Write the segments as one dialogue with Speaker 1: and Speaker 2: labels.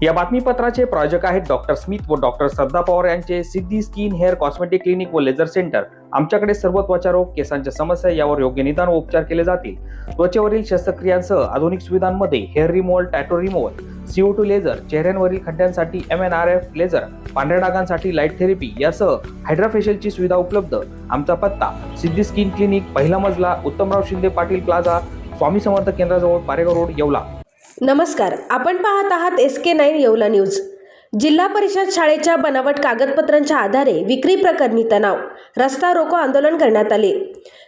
Speaker 1: या बातमीपत्राचे प्रायोजक आहेत डॉक्टर स्मिथ व डॉक्टर श्रद्धा पवार यांचे सिद्धी स्किन हेअर कॉस्मेटिक क्लिनिक व लेझर सेंटर। आमच्याकडे सर्व त्वचा रोग, केसांच्या समस्या यावर योग्य निदान व उपचार केले जातील। त्वचेवरील शस्त्रक्रियांसह आधुनिक सुविधांमध्ये hair removal, tattoo removal, CO2 laser, चेहऱ्यांवरील खड्ड्यांसाठी MNRF लेझर, पांढऱ्या डागांसाठी लाईट थेरपी यासह हायड्राफेशियलची सुविधा उपलब्ध। आमचा पत्ता सिद्धी स्किन क्लिनिक, पहिला मजला, उत्तमराव शिंदे पाटील प्लाझा, स्वामी समर्थ केंद्राजवळ, पारेगाव रोड, येवला।
Speaker 2: नमस्कार, आपण पाहत आहात SK9 येवला न्यूज। जिल्हा परिषद शाळेच्या बनावट कागदपत्रांच्या आधारे विक्री प्रकरणी तणाव, रस्ता रोको आंदोलन करण्यात आले।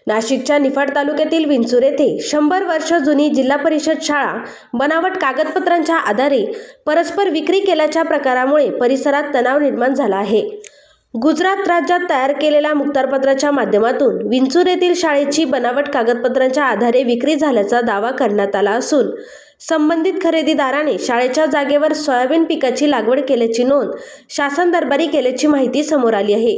Speaker 2: नाशिकच्या निफाड तालुक्यातील विंचूर येथे 100 वर्ष जुनी जिल्हा परिषद शाळा बनावट कागदपत्रांच्या आधारे परस्पर विक्री केल्याच्या प्रकारामुळे परिसरात तणाव निर्माण झाला आहे। गुजरात राज्यात तयार केलेल्या मुखत्यारपत्राच्या माध्यमातून विंचूर येथील शाळेची बनावट कागदपत्रांच्या आधारे विक्री झाल्याचा दावा करण्यात आला असून संबंधित खरेदीदाराने शाळेच्या जागेवर सोयाबीन पिकाची लागवड केल्याची नोंद शासन दरबारी केल्याची माहिती समोर आली आहे।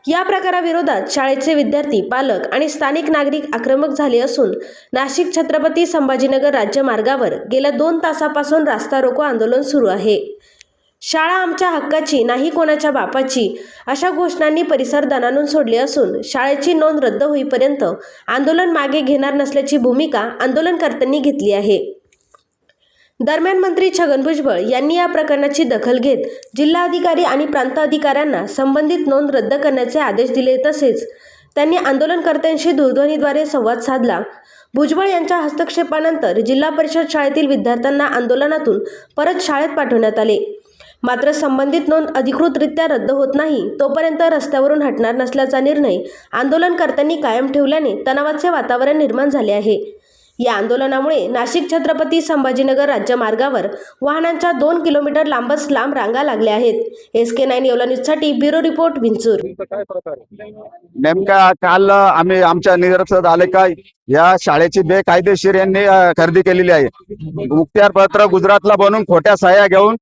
Speaker 2: या प्रकाराविरोधात शाळेचे विद्यार्थी, पालक आणि स्थानिक नागरिक आक्रमक झाले असून नाशिक छत्रपती संभाजीनगर राज्य मार्गावर गेल्या 2 तासापासून रास्ता रोको आंदोलन सुरू आहे। शाळा आमच्या हक्काची, नाही कोणाच्या बापाची अशा घोषणांनी परिसर दणाणून सोडले असून शाळेची नोंद रद्द होईपर्यंत आंदोलन मागे घेणार नसल्याची भूमिका आंदोलनकर्त्यांनी घेतली आहे। दरम्यान मंत्री छगन भुजबळ यांनी या प्रकरणाची दखल घेत जिल्हाधिकारी आणि प्रांत अधिकाऱ्यांना संबंधित नोंद रद्द करण्याचे आदेश दिले। तसेच त्यांनी आंदोलनकर्त्यांशी दूरध्वनीद्वारे संवाद साधला। भुजबळ यांच्या हस्तक्षेपानंतर जिल्हा परिषद शाळेतील विद्यार्थ्यांना आंदोलनातून परत शाळेत पाठवण्यात आले। मात्र संबंधित नोंद अधिकृतरित्या रद्द होत नाही तोपर्यंत रस्त्यावरून हटणार नसल्याचा निर्णय आंदोलनकर्त्यांनी कायम ठेवल्याने तणावाचे वातावरण निर्माण झाले आहे। या आंदोलनामुळे नाशिक छत्रपती संभाजीनगर राज्य मार्गावर वाहनांच्या 2 किलोमीटर लांब रांगा लागल्या आहेत। SK9 येवला न्यूजसाठी ब्युरो रिपोर्ट, विंचूर।
Speaker 3: नेमका काल आम्ही आमच्या निदर्शनास आले का या शाळेची बेकायदेशीर यांनी खरेदी केलेली आहे। मुखत्यारपत्र गुजरातला बनवून खोट्या सह्या घेऊन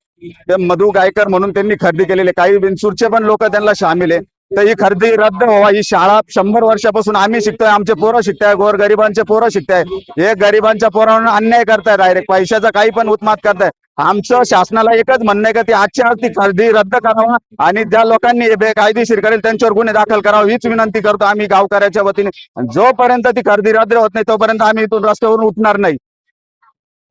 Speaker 3: ते मधु गायकर म्हणून त्यांनी खरेदी केलेली। काही विंचूरचे पण लोक त्यांना सामील आहे। तर ही खरेदी रद्द व्हावा। ही शाळा 100 वर्षापासून आम्ही शिकतोय, आमचे पोरं शिकताय, गोरगरिबांचे पोरं शिकताय। हे गरिबांच्या पोरांना अन्याय करताय, डायरेक्ट पैशाचा काही पण उत्मात करताय। आमचं शासनाला एकच म्हणणं आहे का ती आजच्या आज ती खरेदी रद्द करावा आणि ज्या लोकांनी बेकायदेशीर करेल त्यांच्यावर गुन्हे दाखल करावा हीच विनंती करतो आम्ही गावकऱ्याच्या वतीने। जोपर्यंत ती खरेदी रद्द होत नाही तोपर्यंत आम्ही इथून रस्त्यावरून उठणार नाही।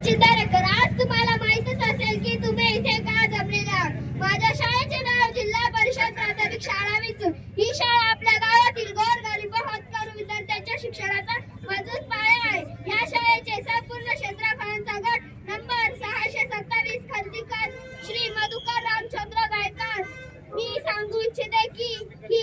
Speaker 4: आज तुम्हाला माहितच असेल की तुम्ही इथे का जमलेले आहात। माझ्या शाळेचे नाव जिल्हा परिषद प्राथमिक शाळा विंचूर। ही शाळा आपल्या गावातील गोरगरीब व होतकरू विद्यार्थ्यांच्या शिक्षणाचा मजबूत पाया आहे। या शाळेचे संपूर्ण क्षेत्रफळाचा गट नंबर 627 खरेदीकर श्री मधुकर रामचंद्र गायकर। मी सांगू इच्छिते की ही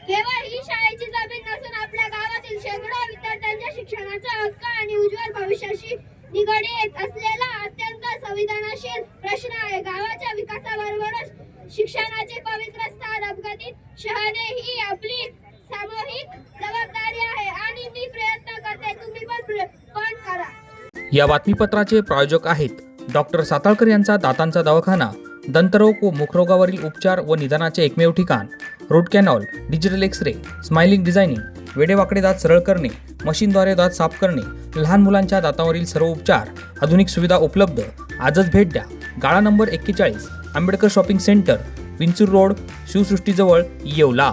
Speaker 4: केवळ ही शाळेची जमीन नसून आपल्या गावातील शेकडो विद्यार्थ्यांच्या शिक्षणाचा हक्क आणि उज्ज्वल भविष्याशी निगडीत असलेला अत्यंत संवेदनशील प्रश्न आहे। गावाच्या विकासाबरोबरच शिक्षणाचे पवित्र स्थान अपघटित शहाणे ही आपली सामूहिक जबाबदारी आहे आणि मी प्रयत्न करते, तुम्ही पण करा।
Speaker 1: या बातमीपत्राचे प्रायोजक आहेत डॉक्टर साताळकर यांचा दातांचा दवाखाना, दंतरोग व मुखरोगावरील उपचार व निदानाचे एकमेव ठिकाण। Root canal, digital X ray, smiling designing, वेडेवाकडे दात सरळ करणे, मशीनद्वारे दात साफ करणे, लहान मुलांच्या दातावरील सर्व उपचार, आधुनिक सुविधा उपलब्ध। आजच भेट द्या। गाळा number 41, Ambedkar shopping centre, Vinchur road, शिवसृष्टीजवळ, येवला।